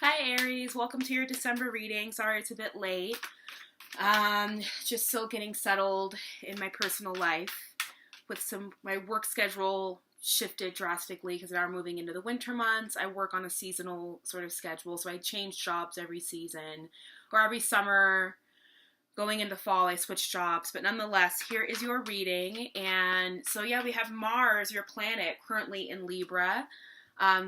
Hi Aries, welcome to your December reading. Sorry it's a bit late. Just still getting settled in my personal life with my work schedule shifted drastically because now we're moving into the winter months. I work on a seasonal sort of schedule, so I change jobs every season or every summer. Going into fall, I switch jobs, but nonetheless, here is your reading. And so, yeah, we have Mars, your planet, currently in Libra.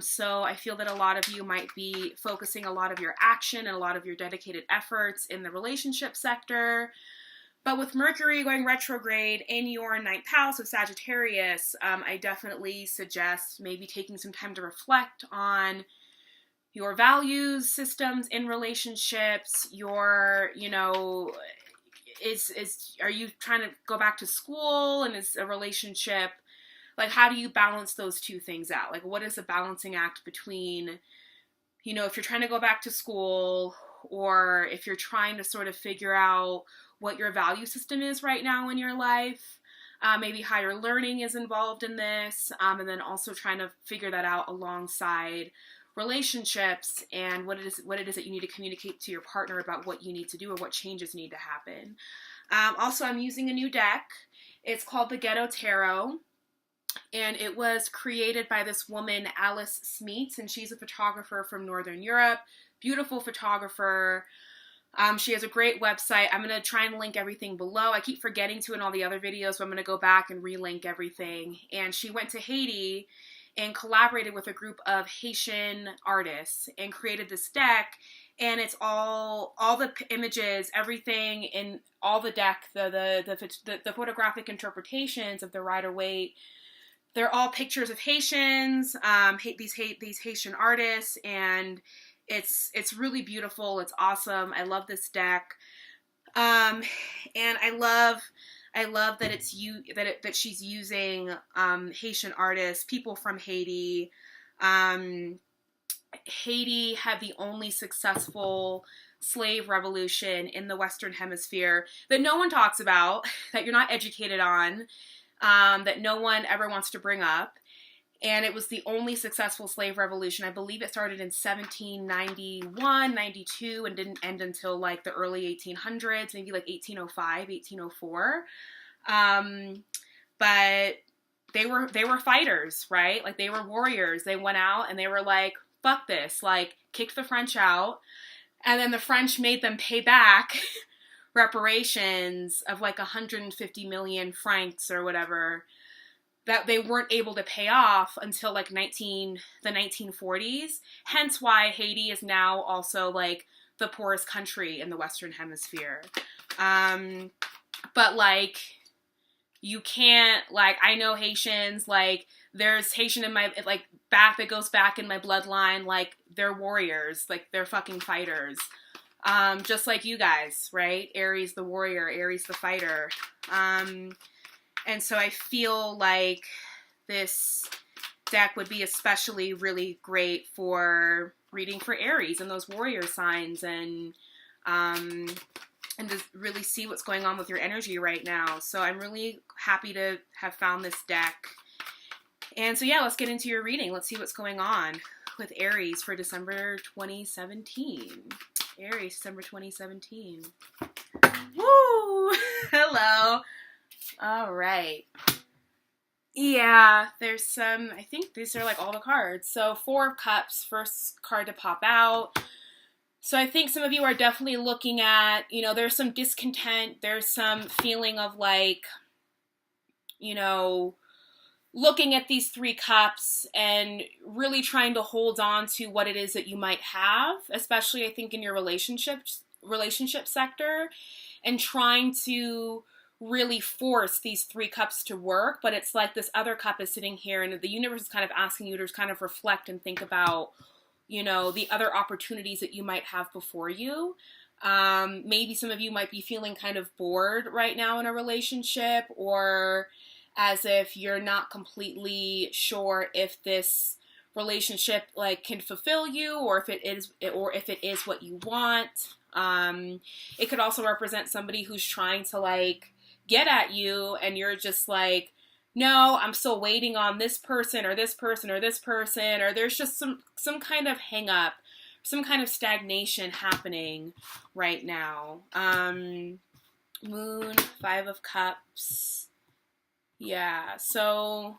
So I feel that a lot of you might be focusing a lot of your action and a lot of your dedicated efforts in the relationship sector. But with Mercury going retrograde in your ninth house of Sagittarius, I definitely suggest maybe taking some time to reflect on your values systems in relationships, are you trying to go back to school, and is a relationship, like, how do you balance those two things out? Like, what is the balancing act between, if you're trying to go back to school, or if you're trying to sort of figure out what your value system is right now in your life. Maybe higher learning is involved in this, and then also trying to figure that out alongside relationships and what it is that you need to communicate to your partner about what you need to do or what changes need to happen. Also, I'm using a new deck. It's called the Ghetto Tarot, and it was created by this woman, Alice Smeets, and she's a photographer from Northern Europe. Beautiful photographer. She has a great website. I'm going to try and link everything below. I keep forgetting to in all the other videos, so I'm going to go back and relink everything. And she went to Haiti and collaborated with a group of Haitian artists and created this deck. And it's all the images, everything in all the deck, the photographic interpretations of the Rider-Waite. They're all pictures of Haitians, these Haitian artists, and it's really beautiful. It's awesome. I love this deck, and I love that she's using Haitian artists, people from Haiti. Haiti had the only successful slave revolution in the Western Hemisphere that no one talks about, that you're not educated on, that no one ever wants to bring up. And it was the only successful slave revolution. I believe it started in 1791, 92, and didn't end until like the early 1800s, maybe like 1805, 1804. But they were fighters, right? Like, they were warriors. They went out and they were like, fuck this, like, kicked the French out. And then the French made them pay back reparations of like 150 million francs or whatever, that they weren't able to pay off until like the 1940s. Hence why Haiti is now also like the poorest country in the Western Hemisphere. But like, you can't, like, I know Haitians, like, there's Haitian in my, like, that goes back in my bloodline, like, they're warriors, like, they're fucking fighters. Just like you guys, right? Aries the warrior, Aries the fighter. And so I feel like this deck would be especially really great for reading for Aries and those warrior signs, and to really see what's going on with your energy right now. So I'm really happy to have found this deck. And so, yeah, let's get into your reading. Let's see what's going on with Aries for December 2017. Aries, December 2017. Woo! Hello. All right. Yeah, there's some, I think these are like all the cards. So 4 of Cups, first card to pop out. So I think some of you are definitely looking at, there's some discontent. There's some feeling of like, looking at these 3 cups and really trying to hold on to what it is that you might have, especially I think in your relationship sector, and trying to really force these 3 cups to work. But it's like this other cup is sitting here and the universe is kind of asking you to kind of reflect and think about, the other opportunities that you might have before you. Maybe some of you might be feeling kind of bored right now in a relationship, or as if you're not completely sure if this relationship like can fulfill you, or if it is what you want. It could also represent somebody who's trying to like get at you, and you're just like, no, I'm still waiting on this person or this person or this person, or there's just some kind of hang up some kind of stagnation happening right now. Moon, Five of Cups. Yeah, so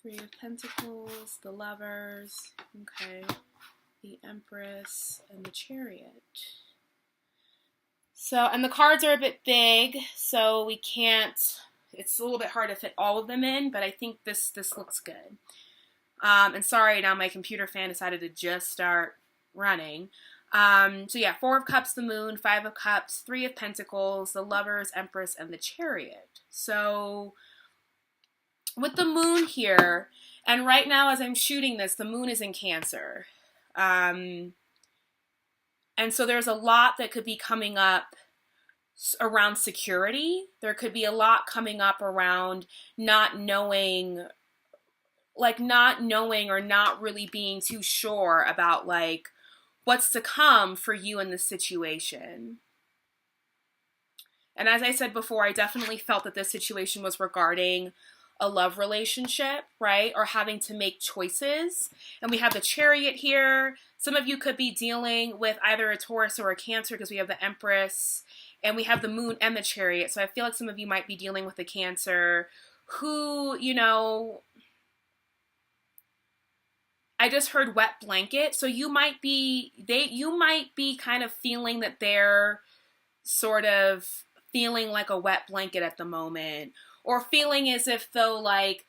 Three of Pentacles, the Lovers, okay, the Empress, and the Chariot. So, and the cards are a bit big, so we can't, it's a little bit hard to fit all of them in, but I think this looks good. And sorry, now my computer fan decided to just start running. So yeah, Four of Cups, the Moon, Five of Cups, Three of Pentacles, the Lovers, Empress, and the Chariot. So with the Moon here, and right now as I'm shooting this, the Moon is in Cancer. And so there's a lot that could be coming up around security. There could be a lot coming up around not knowing or not really being too sure about like what's to come for you in this situation. And as I said before, I definitely felt that this situation was regarding a love relationship, right? Or having to make choices. And we have the Chariot here. Some of you could be dealing with either a Taurus or a Cancer because we have the Empress and we have the Moon and the Chariot. So I feel like some of you might be dealing with a Cancer who, you know, I just heard wet blanket. So you might be kind of feeling that they're sort of feeling like a wet blanket at the moment, or feeling as if though like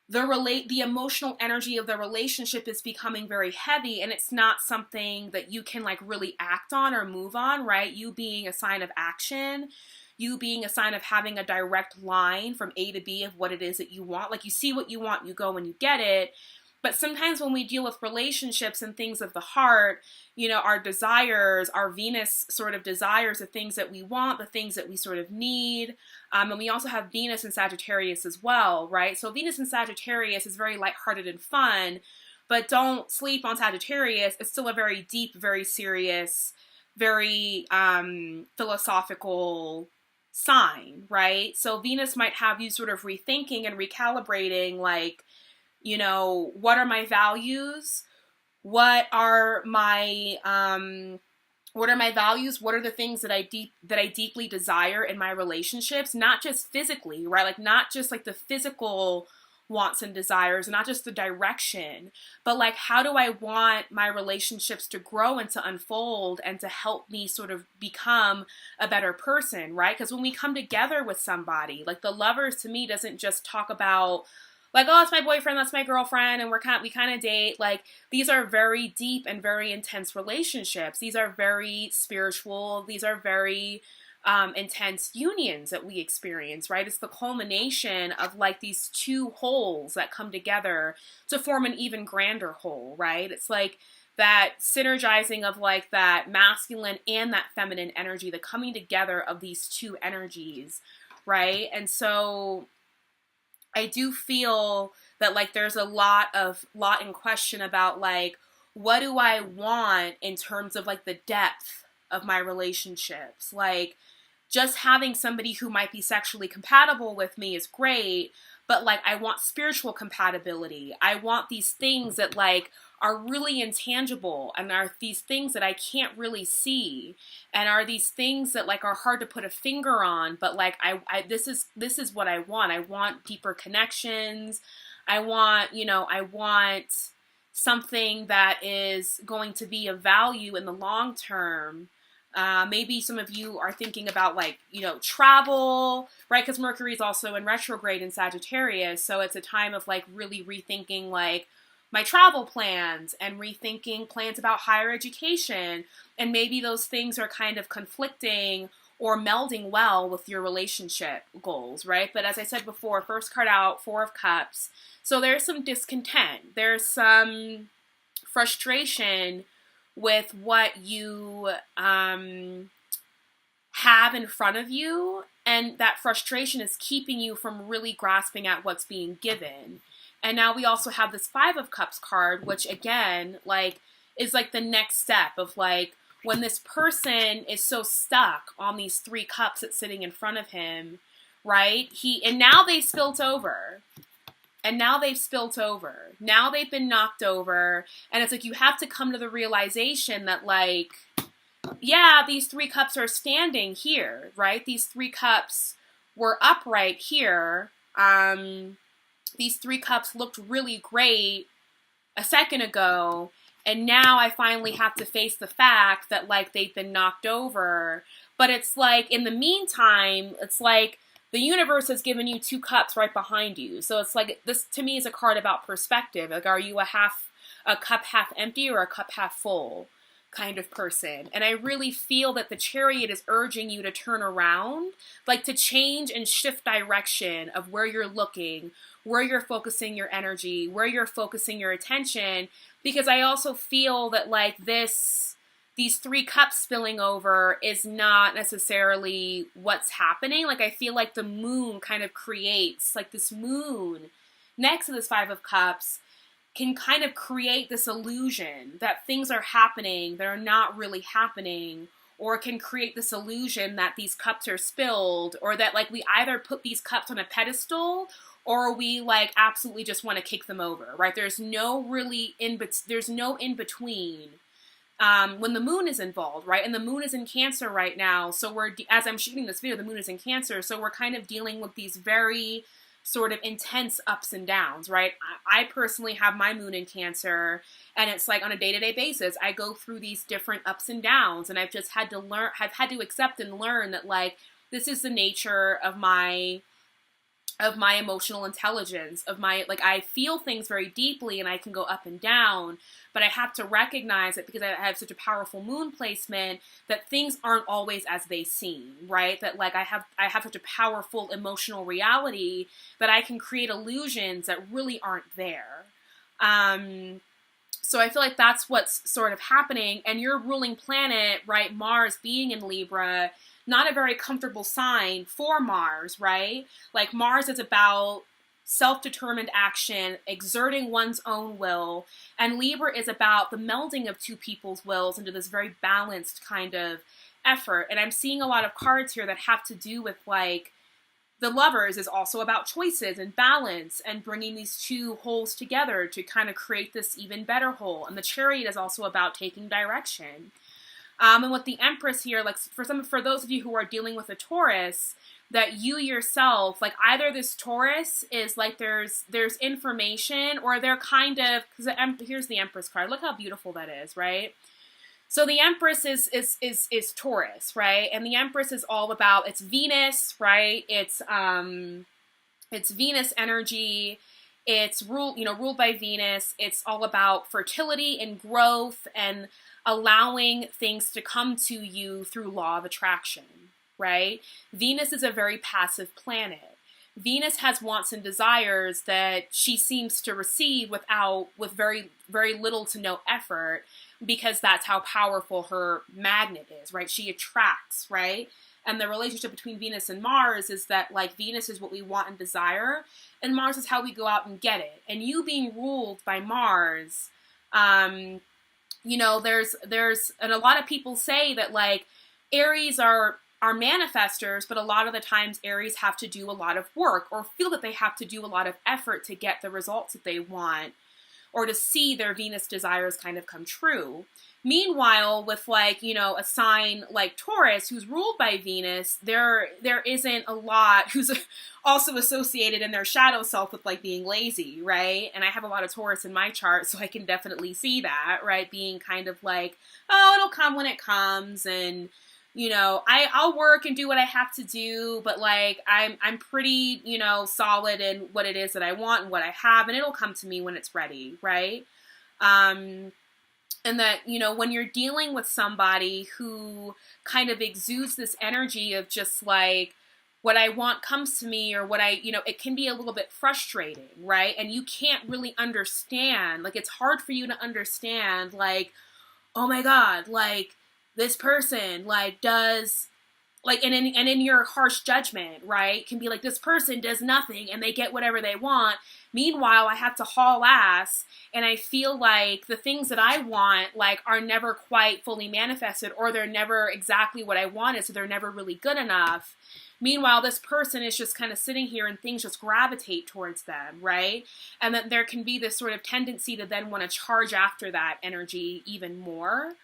the emotional energy of the relationship is becoming very heavy and it's not something that you can like really act on or move on, right? You being a sign of action, you being a sign of having a direct line from A to B of what it is that you want. Like you see what you want, you go and you get it. But sometimes when we deal with relationships and things of the heart, you know, our desires, our Venus sort of desires, the things that we want, the things that we sort of need. And we also have Venus and Sagittarius as well, right? So Venus and Sagittarius is very lighthearted and fun, but don't sleep on Sagittarius. It's still a very deep, very serious, very philosophical sign, right? So Venus might have you sort of rethinking and recalibrating, like, you know, what are my values? What are my values? What are the things that I deeply desire in my relationships? Not just physically, right? Like not just like the physical wants and desires, not just the direction, but like how do I want my relationships to grow and to unfold and to help me sort of become a better person, right? Because when we come together with somebody, like the Lovers to me doesn't just talk about like, oh, it's my boyfriend, that's my girlfriend, and we kind of date. Like, these are very deep and very intense relationships. These are very spiritual. These are very intense unions that we experience, right? It's the culmination of like these two wholes that come together to form an even grander whole, right? It's like that synergizing of like that masculine and that feminine energy, the coming together of these two energies, right? And so I do feel that like there's a lot in question about like, what do I want in terms of like the depth of my relationships? Like just having somebody who might be sexually compatible with me is great, but like I want spiritual compatibility. I want these things that like are really intangible and are these things that I can't really see and are these things that like are hard to put a finger on, but like this is what I want. I want deeper connections. I want something that is going to be of value in the long term. Maybe some of you are thinking about like, you know, travel, right? Because Mercury is also in retrograde in Sagittarius. So it's a time of like really rethinking like my travel plans and rethinking plans about higher education. And maybe those things are kind of conflicting or melding well with your relationship goals, right? But as I said before, first card out, Four of Cups. So there's some discontent. There's some frustration with what you have in front of you. And that frustration is keeping you from really grasping at what's being given. And now we also have this Five of Cups card, which again, like, is like the next step of like, when this person is so stuck on these three cups that's sitting in front of him, right? And now they spilt over. and now they've spilt over. Now they've been knocked over. And it's like you have to come to the realization that, like, yeah, these 3 cups are standing here, right? These 3 cups were upright here. These 3 cups looked really great a second ago. And now I finally have to face the fact that, like, they've been knocked over. But it's like, in the meantime, it's like the universe has given you 2 cups right behind you. So it's like, this to me is a card about perspective. Like, are you a cup half empty or a cup half full kind of person? And I really feel that the Chariot is urging you to turn around, like to change and shift direction of where you're looking, where you're focusing your energy, where you're focusing your attention. Because I also feel that, like, these 3 cups spilling over is not necessarily what's happening. Like, I feel like the moon kind of creates, like, this moon next to this 5 of Cups can kind of create this illusion that things are happening that are not really happening, or can create this illusion that these cups are spilled, or that, like, we either put these cups on a pedestal or we, like, absolutely just want to kick them over, right? There's no in between when the moon is involved, right? And the moon is in Cancer right now. So as I'm shooting this video, the moon is in Cancer. So we're kind of dealing with these very sort of intense ups and downs, right? I personally have my moon in Cancer, and it's like on a day-to-day basis, I go through these different ups and downs, and I've just had to accept and learn that, like, this is the nature of my emotional intelligence, I feel things very deeply and I can go up and down, but I have to recognize that because I have such a powerful moon placement, that things aren't always as they seem, right? That, like, I have such a powerful emotional reality that I can create illusions that really aren't there. So I feel like that's what's sort of happening. And your ruling planet, right, Mars being in Libra, not a very comfortable sign for Mars, right? Like, Mars is about self-determined action, exerting one's own will, and Libra is about the melding of 2 people's wills into this very balanced kind of effort. And I'm seeing a lot of cards here that have to do with, like, the Lovers is also about choices and balance and bringing these 2 wholes together to kind of create this even better whole. And the Chariot is also about taking direction. And with the Empress here, like, for those of you who are dealing with a Taurus, that you yourself, like, either this Taurus is like there's information, or they're kind of, because here's the Empress card. Look how beautiful that is, right? So the Empress is Taurus, right? And the Empress is all about, it's Venus, right? It's Venus energy. It's ruled by Venus. It's all about fertility and growth and allowing things to come to you through law of attraction, right? Venus is a very passive planet. Venus has wants and desires that she seems to receive with very, very little to no effort, because that's how powerful her magnet is, right? She attracts, right? And the relationship between Venus and Mars is that, like, Venus is what we want and desire, and Mars is how we go out and get it. And you being ruled by Mars, there's and a lot of people say that, like, Aries are manifestors, but a lot of the times Aries have to do a lot of work, or feel that they have to do a lot of effort to get the results that they want, or to see their Venus desires kind of come true. Meanwhile, with, like, a sign like Taurus, who's ruled by Venus, there isn't a lot, who's also associated in their shadow self with, like, being lazy, right? And I have a lot of Taurus in my chart, so I can definitely see that, right? Being kind of like, oh, it'll come when it comes, and, I'll work and do what I have to do, but, like, I'm pretty, solid in what it is that I want and what I have, and it'll come to me when it's ready, right? And that, when you're dealing with somebody who kind of exudes this energy of just, like, what I want comes to me, or what it can be a little bit frustrating, right? And you can't really understand, like, it's hard for you to understand, like, oh my God, like, this person, like, does, like, and in your harsh judgment, right, can be like, this person does nothing and they get whatever they want. Meanwhile, I have to haul ass, and I feel like the things that I want, like, are never quite fully manifested, or they're never exactly what I wanted, so they're never really good enough. Meanwhile, this person is just kind of sitting here and things just gravitate towards them, right? And that there can be this sort of tendency to then want to charge after that energy even more.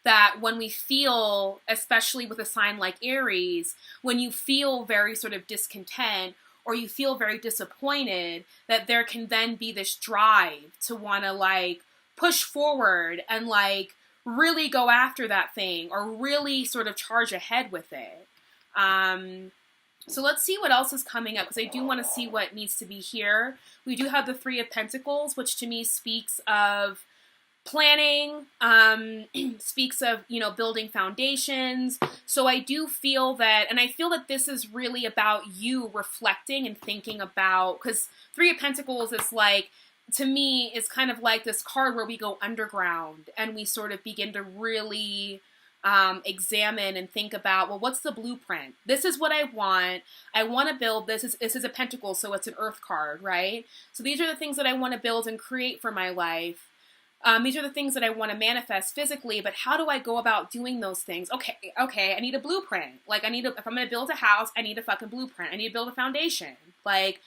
That when we feel, especially with a sign like Aries, when you feel very sort of discontent or you feel very disappointed, that there can then be this drive to want to like push forward and like really go after that thing or really sort of charge ahead with it. So let's see what else is coming up, because I do want to see what needs to be here. We do have the Three of Pentacles, which to me speaks of planning, speaks of, you know, building foundations. So I do feel that, and I feel that this is really about you reflecting and thinking about, because Three of Pentacles is like, to me, is kind of like this card where we go underground and we sort of begin to really examine and think about, well, what's the blueprint? This is what I want. I want to build this. This is a pentacle, so it's an earth card, right? So these are the things that I want to build and create for my life. These are the things that I want to manifest physically, but how do I go about doing those things? Okay, I need a blueprint. Like, if I'm going to build a house, I need a fucking blueprint. I need to build a foundation. Like,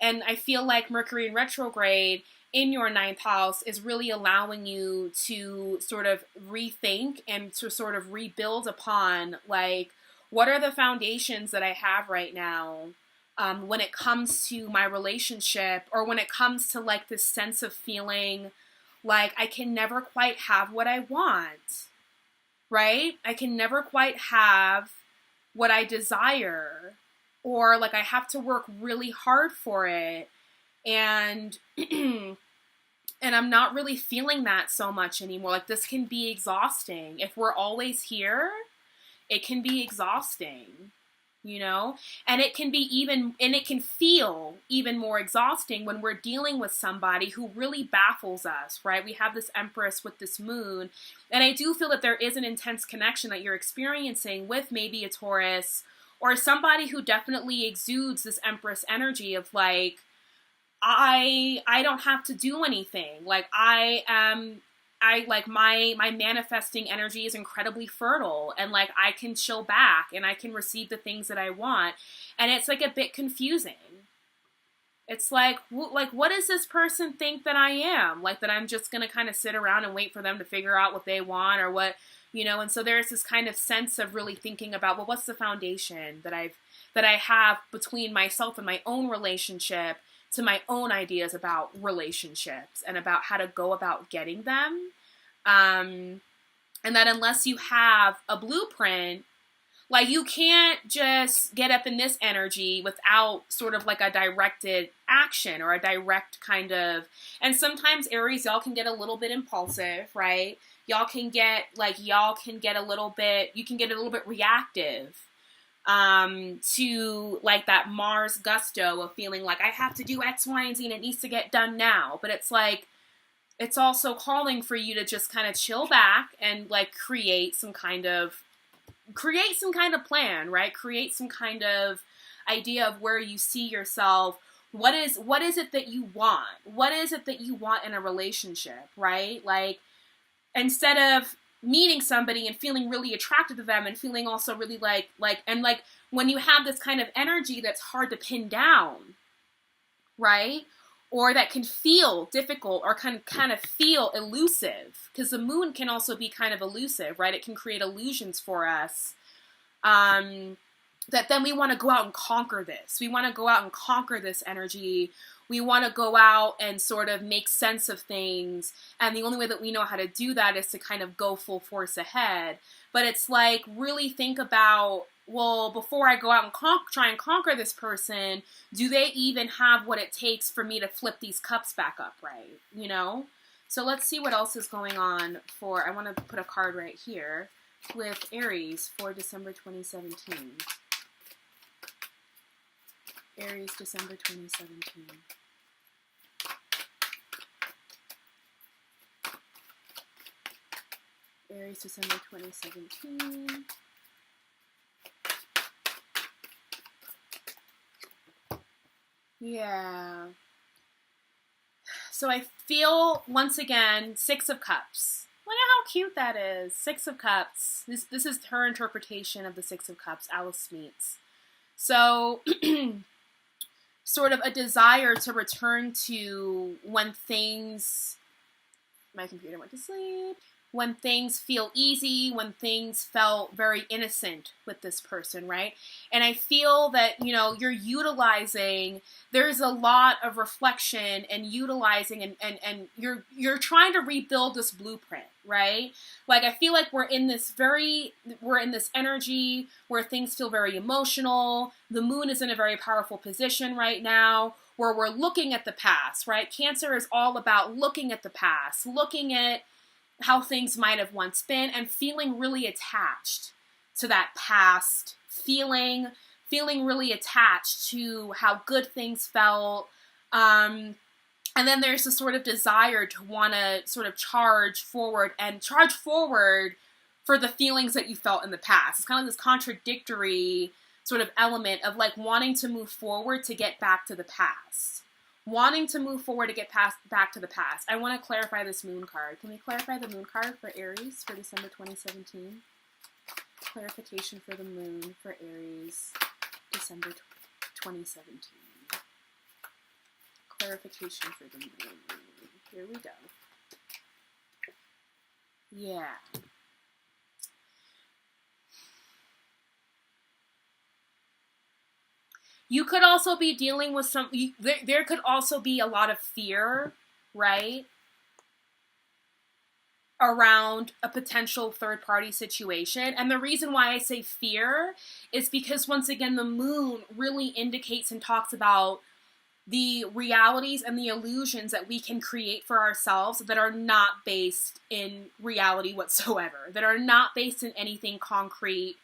and I feel like Mercury in retrograde in your ninth house is really allowing you to sort of rethink and to sort of rebuild upon, like, what are the foundations that I have right now when it comes to my relationship, or when it comes to like this sense of feeling like I can never quite have what I want, right? I can never quite have what I desire, or like I have to work really hard for it. And and I'm not really feeling that so much anymore. Like, this can be exhausting. If we're always here, it can be exhausting, you know? And it can feel even more exhausting when we're dealing with somebody who really baffles us, right? We have this Empress with this moon. And I do feel that there is an intense connection that you're experiencing with maybe a Taurus or somebody who definitely exudes this Empress energy of like, I don't have to do anything. Like, my manifesting energy is incredibly fertile, and like I can chill back and I can receive the things that I want. And it's like a bit confusing. It's like what does this person think that I am? Like, that I'm just going to kind of sit around and wait for them to figure out what they want or what, you know? And so there's this kind of sense of really thinking about, well, what's the foundation that I have between myself and my own relationship to my own ideas about relationships and about how to go about getting them. And that unless you have a blueprint, like, you can't just get up in this energy without sort of like a directed action or a direct kind of, and sometimes Aries, y'all can get a little bit impulsive, right? You can get a little bit reactive. To like that Mars gusto of feeling like I have to do X, Y, and Z and it needs to get done now. But it's like, it's also calling for you to just kind of chill back and like create some kind of plan, right? Create some kind of idea of where you see yourself. What is it that you want? What is it that you want in a relationship, right? Like, instead of meeting somebody and feeling really attracted to them and feeling also really like when you have this kind of energy that's hard to pin down, right? Or that can feel difficult or can kind of feel elusive, because the moon can also be kind of elusive, right? It can create illusions for us. That then we want to go out and conquer this. We want to go out and conquer this energy. We want to go out and sort of make sense of things. And the only way that we know how to do that is to kind of go full force ahead. But it's like, really think about, well, before I go out and try and conquer this person, do they even have what it takes for me to flip these cups back up, right? You know? So let's see what else is going on I want to put a card right here with Aries for December 2017. Aries, December 2017. Aries, December 2017. Yeah. So I feel, once again, Six of Cups. Look at how cute that is. Six of Cups. This is her interpretation of the Six of Cups, Alice Smeets. So, sort of a desire to return to when things... My computer went to sleep. When things feel easy, when things felt very innocent with this person, right? And I feel that, you know, you're utilizing, there's a lot of reflection and utilizing and you're trying to rebuild this blueprint, right? Like, I feel like we're in this energy where things feel very emotional. The moon is in a very powerful position right now where we're looking at the past, right? Cancer is all about looking at the past, looking at how things might have once been and feeling really attached to that past, feeling really attached to how good things felt. And then there's this sort of desire to want to sort of charge forward for the feelings that you felt in the past. It's kind of this contradictory sort of element of like wanting to move forward to get back to the past. Wanting to move forward to get back to the past. I want to clarify this moon card. Can we clarify the moon card for Aries for December 2017? Clarification for the moon for Aries, December 2017. Clarification for the moon. Here we go. Yeah. You could also be dealing with there could also be a lot of fear, right? Around a potential third-party situation. And the reason why I say fear is because, once again, the moon really indicates and talks about the realities and the illusions that we can create for ourselves that are not based in reality whatsoever, that are not based in anything concrete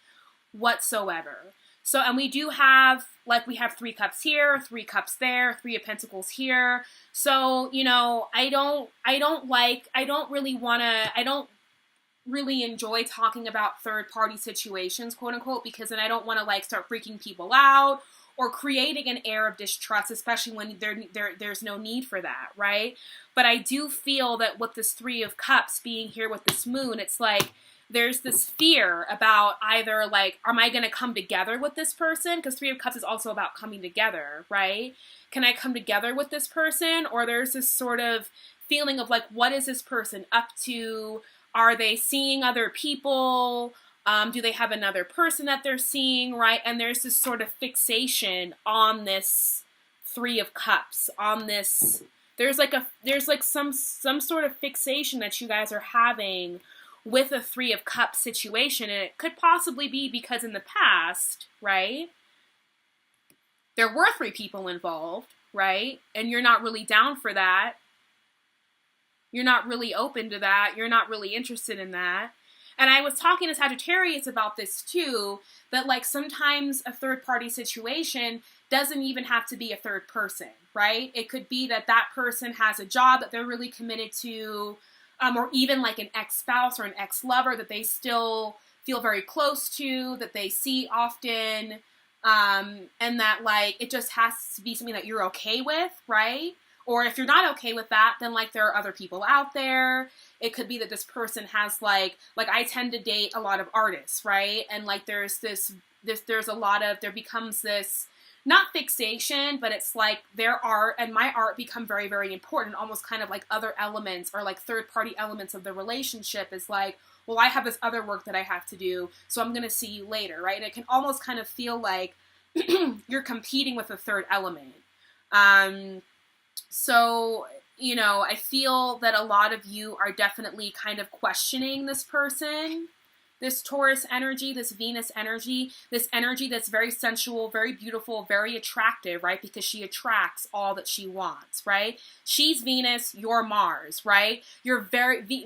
whatsoever. So, and we do have, like, we have 3 cups here, 3 cups there, 3 of pentacles here. So, you know, I don't really enjoy talking about third-party situations, quote unquote, because then I don't want to, like, start freaking people out or creating an air of distrust, especially when there's no need for that, right? But I do feel that with this 3 of Cups being here with this moon, it's like, there's this fear about either, like, am I going to come together with this person? Because 3 of Cups is also about coming together, right? Can I come together with this person? Or there's this sort of feeling of, like, what is this person up to? Are they seeing other people? Do they have another person that they're seeing, right? And there's this sort of fixation on this 3 of Cups, on this... There's some sort of fixation that you guys are having with a 3 of Cups situation, and it could possibly be because in the past, right, there were 3 people involved, right, and you're not really down for that, you're not really open to that, you're not really interested in that. And I was talking to Sagittarius about this too, that, like, sometimes a third-party situation doesn't even have to be a third person, right? It could be that that person has a job that they're really committed to, or even like an ex-spouse or an ex-lover that they still feel very close to, that they see often, and that, like, it just has to be something that you're okay with, right? Or if you're not okay with that, then, like, there are other people out there. It could be that this person has, like I tend to date a lot of artists, right? And, like, there becomes this, not fixation, but it's like their art and my art become very, very important, almost kind of like other elements or like third-party elements of the relationship is like, well, I have this other work that I have to do, so I'm going to see you later, right? And it can almost kind of feel like you're competing with a third element. So, you know, I feel that a lot of you are definitely kind of questioning this person, this Taurus energy, this Venus energy, this energy that's very sensual, very beautiful, very attractive, right? Because she attracts all that she wants, right? She's Venus, you're Mars, right?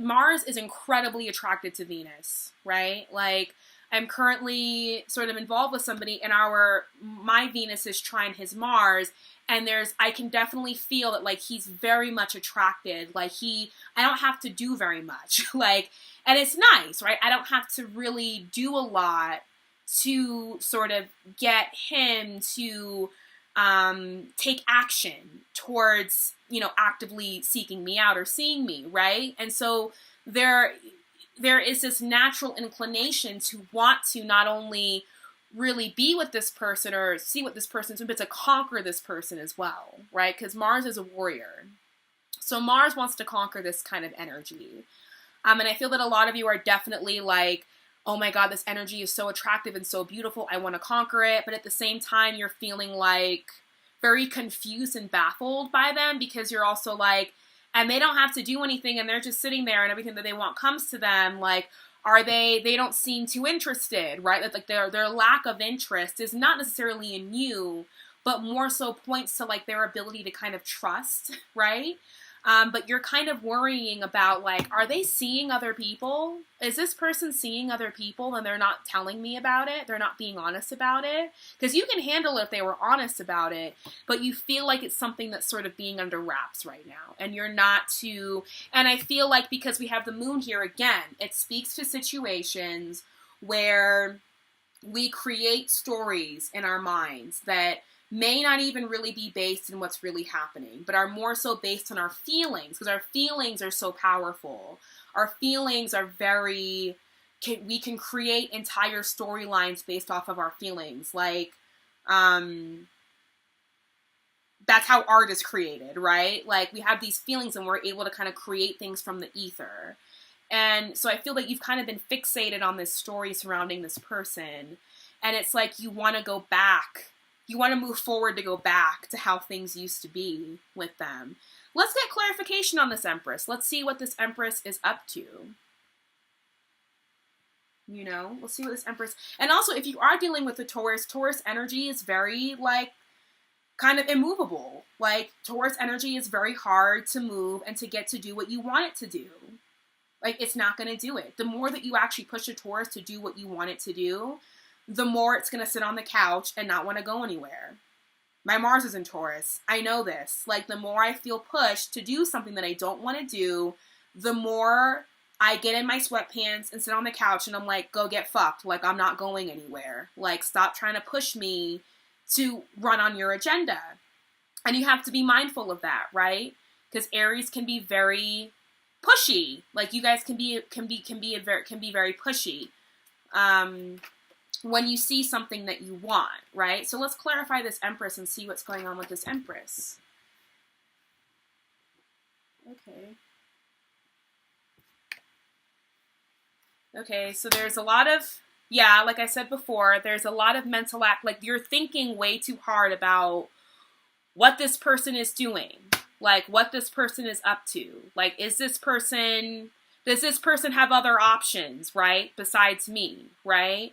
Mars is incredibly attracted to Venus, right? Like, I'm currently sort of involved with somebody and my Venus is trine his Mars, and I can definitely feel that, like, he's very much attracted. Like, I don't have to do very much. Like, and it's nice, right? I don't have to really do a lot to sort of get him to take action towards actively seeking me out or seeing me, right? And so there is this natural inclination to want to not only really be with this person or see what this person's doing, but to conquer this person as well, right? Because Mars is a warrior. So Mars wants to conquer this kind of energy. And I feel that a lot of you are definitely like, oh my God, this energy is so attractive and so beautiful. I want to conquer it. But at the same time, you're feeling like very confused and baffled by them, because you're also like, and they don't have to do anything and they're just sitting there and everything that they want comes to them. Like, they don't seem too interested, right? Like their lack of interest is not necessarily in you, but more so points to like their ability to kind of trust, right? But you're kind of worrying about like, are they seeing other people? Is this person seeing other people and they're not telling me about it? They're not being honest about it? Because you can handle it if they were honest about it, but you feel like it's something that's sort of being under wraps right now. And you're not too, and I feel like because we have the moon here again, it speaks to situations where we create stories in our minds that may not even really be based in what's really happening, but are more so based on our feelings, because our feelings are so powerful. Our feelings are we can create entire storylines based off of our feelings. Like, that's how art is created, right? Like, we have these feelings and we're able to kind of create things from the ether. And so I feel like you've kind of been fixated on this story surrounding this person. And it's like you want to go back. You want to move forward to go back to how things used to be with them. Let's get clarification on this Empress. Let's see what this Empress is up to. Let's see what this Empress... And also, if you are dealing with the Taurus energy is very, like, kind of immovable. Like, Taurus energy is very hard to move and to get to do what you want it to do. Like, it's not going to do it. The more that you actually push a Taurus to do what you want it to do, the more it's going to sit on the couch and not want to go anywhere. My Mars is in Taurus. I know this. Like, the more I feel pushed to do something that I don't want to do, the more I get in my sweatpants and sit on the couch and I'm like, go get fucked. Like, I'm not going anywhere. Like, stop trying to push me to run on your agenda. And you have to be mindful of that, right? Because Aries can be very pushy. Like, you guys can be very pushy. When you see something that you want, right? So let's clarify this Empress and see what's going on with this Empress. Okay, so there's a lot of, like I said before, there's a lot of mental like you're thinking way too hard about what this person is doing, like what this person is up to. Like, does this person have other options, right? Besides me, right?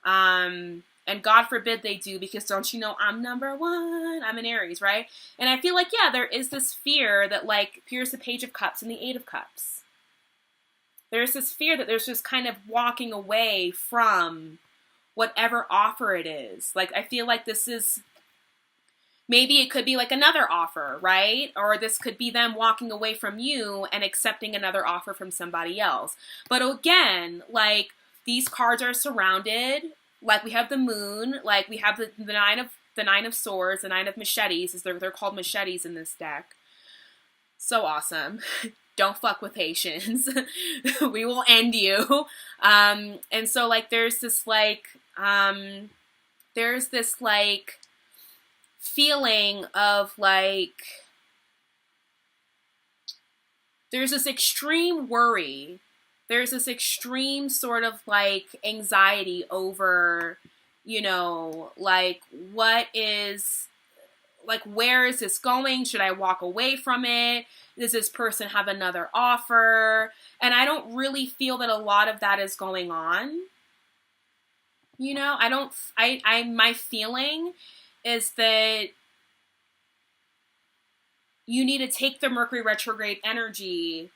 And God forbid they do, because don't you know I'm number one? I'm an Aries, right? And I feel like, there is this fear that, like, here's the Page of Cups and the Eight of Cups. There's this fear that there's just kind of walking away from whatever offer it is. Like, I feel like this is, maybe it could be like another offer, right? Or this could be them walking away from you and accepting another offer from somebody else. But again, like, these cards are surrounded, like we have the moon, like we have the nine of swords, the nine of machetes, they're called machetes in this deck. So awesome. Don't fuck with Haitians. We will end you. And so like there's this feeling of like, there's this extreme worry. There's this extreme sort of like anxiety over, like where is this going? Should I walk away from it? Does this person have another offer? And I don't really feel that a lot of that is going on. My feeling is that you need to take the Mercury retrograde energy,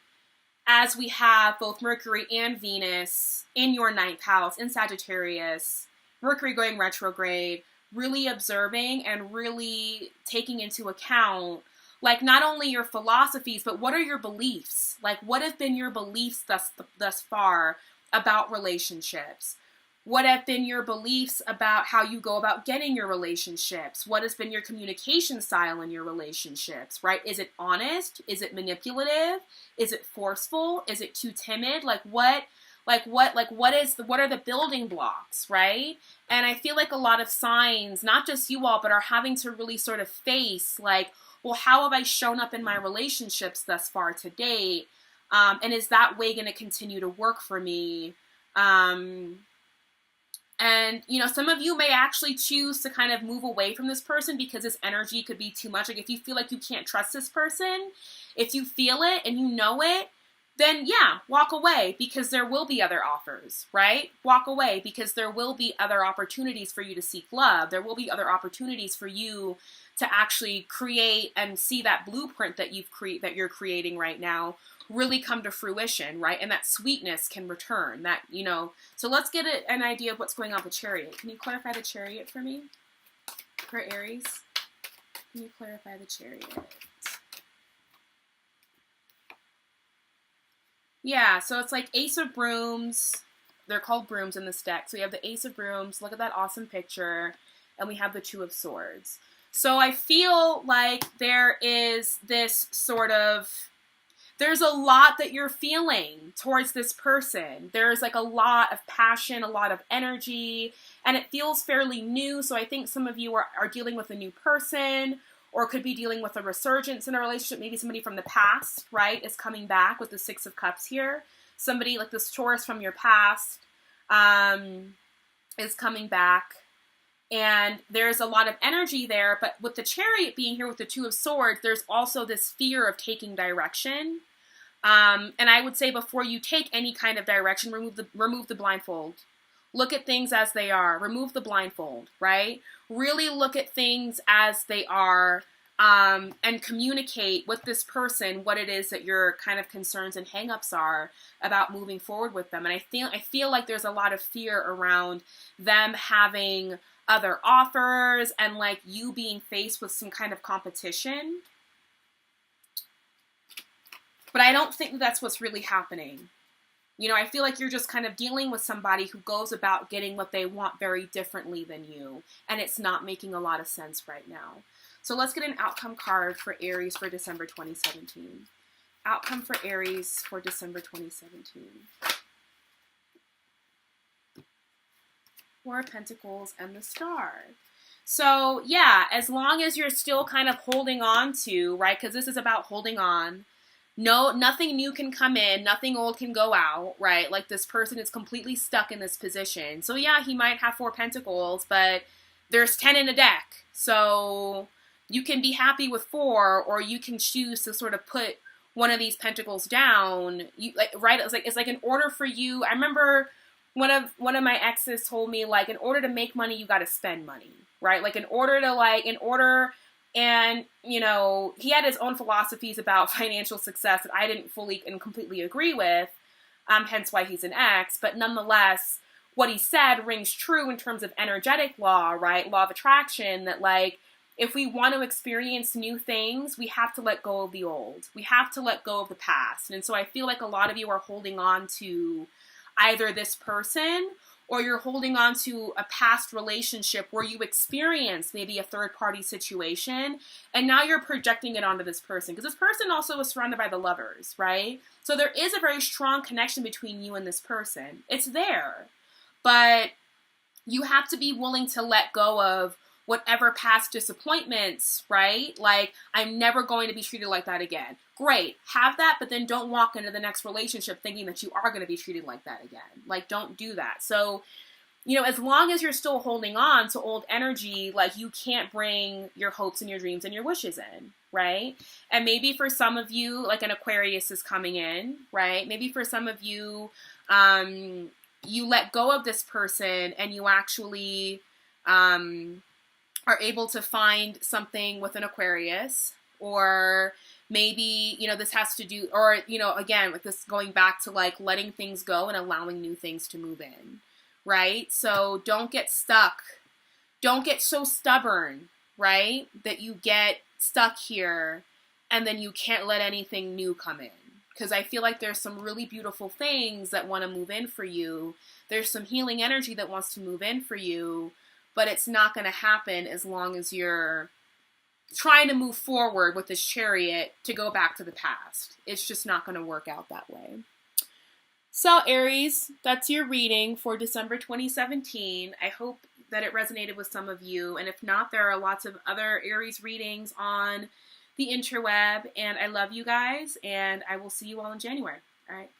as we have both Mercury and Venus in your 9th house, in Sagittarius, Mercury going retrograde, really observing and really taking into account, like, not only your philosophies, but what are your beliefs? Like, what have been your beliefs thus far about relationships? What have been your beliefs about how you go about getting your relationships? What has been your communication style in your relationships, right? Is it honest? Is it manipulative? Is it forceful? Is it too timid? What are the building blocks, right? And I feel like a lot of signs, not just you all, but are having to really sort of face like, well, how have I shown up in my relationships thus far to date? And is that way going to continue to work for me? And, you know, some of you may actually choose to kind of move away from this person because this energy could be too much. Like if you feel like you can't trust this person, if you feel it and you know it, then yeah, walk away because there will be other offers, right? Walk away because there will be other opportunities for you to seek love. There will be other opportunities for you to actually create and see that blueprint that you're creating right now really come to fruition, right? And that sweetness can return, that, you know. So let's get an idea of what's going on with Chariot. Can you clarify the Chariot for me? For Aries? Can you clarify the Chariot? Yeah, so it's like Ace of Brooms. They're called brooms in this deck. So we have the Ace of Brooms. Look at that awesome picture. And we have the Two of Swords. So I feel like there is this sort of, there's a lot that you're feeling towards this person. There's like a lot of passion, a lot of energy, and it feels fairly new. So I think some of you are dealing with a new person, or could be dealing with a resurgence in a relationship. Maybe somebody from the past, right, is coming back with the Six of Cups here. Somebody like this Taurus from your past is coming back. And there's a lot of energy there. But with the Chariot being here with the Two of Swords, there's also this fear of taking direction. And I would say before you take any kind of direction, remove the blindfold. Look at things as they are. Remove the blindfold, right? Really look at things as they are, and communicate with this person what it is that your kind of concerns and hangups are about moving forward with them. And I feel like there's a lot of fear around them having other offers and like you being faced with some kind of competition. But I don't think that's what's really happening. You know, I feel like you're just kind of dealing with somebody who goes about getting what they want very differently than you. And it's not making a lot of sense right now. So let's get an outcome card for Aries for December 2017. Outcome for Aries for December 2017. Four of Pentacles and the Star. So yeah, as long as you're still kind of holding on to, right, because this is about holding on. No, nothing new can come in, nothing old can go out, right? Like this person is completely stuck in this position. So yeah, he might have Four Pentacles, but there's 10 in a deck. So you can be happy with 4, or you can choose to sort of put one of these pentacles down. You like, right? It's like in order for you, I remember one of my exes told me, like, in order to make money, you got to spend money, right? Like and, you know, he had his own philosophies about financial success that I didn't fully and completely agree with, hence why he's an ex. But nonetheless, what he said rings true in terms of energetic law, right? Law of attraction, that, like, if we want to experience new things, we have to let go of the old. We have to let go of the past. And so I feel like a lot of you are holding on to either this person, or you're holding on to a past relationship where you experienced maybe a third-party situation, and now you're projecting it onto this person. Because this person also was surrounded by the Lovers, right? So there is a very strong connection between you and this person. It's there. But you have to be willing to let go of whatever past disappointments, right? Like, I'm never going to be treated like that again. Great, have that, but then don't walk into the next relationship thinking that you are going to be treated like that again. Like, don't do that. So, you know, as long as you're still holding on to old energy, like, you can't bring your hopes and your dreams and your wishes in, right? And maybe for some of you, like, an Aquarius is coming in, right? Maybe for some of you, you let go of this person and you actually are able to find something with an Aquarius. Or maybe, you know, this has to do, or, you know, again, with this going back to, like, letting things go and allowing new things to move in, right? So don't get stuck. Don't get so stubborn, right, that you get stuck here and then you can't let anything new come in. because I feel like there's some really beautiful things that want to move in for you. There's some healing energy that wants to move in for you, but it's not going to happen as long as you're trying to move forward with this Chariot to go back to the past. It's just not going to work out that way. So Aries, that's your reading for December 2017. I hope that it resonated with some of you. And if not, there are lots of other Aries readings on the interweb. And I love you guys. And I will see you all in January. All right.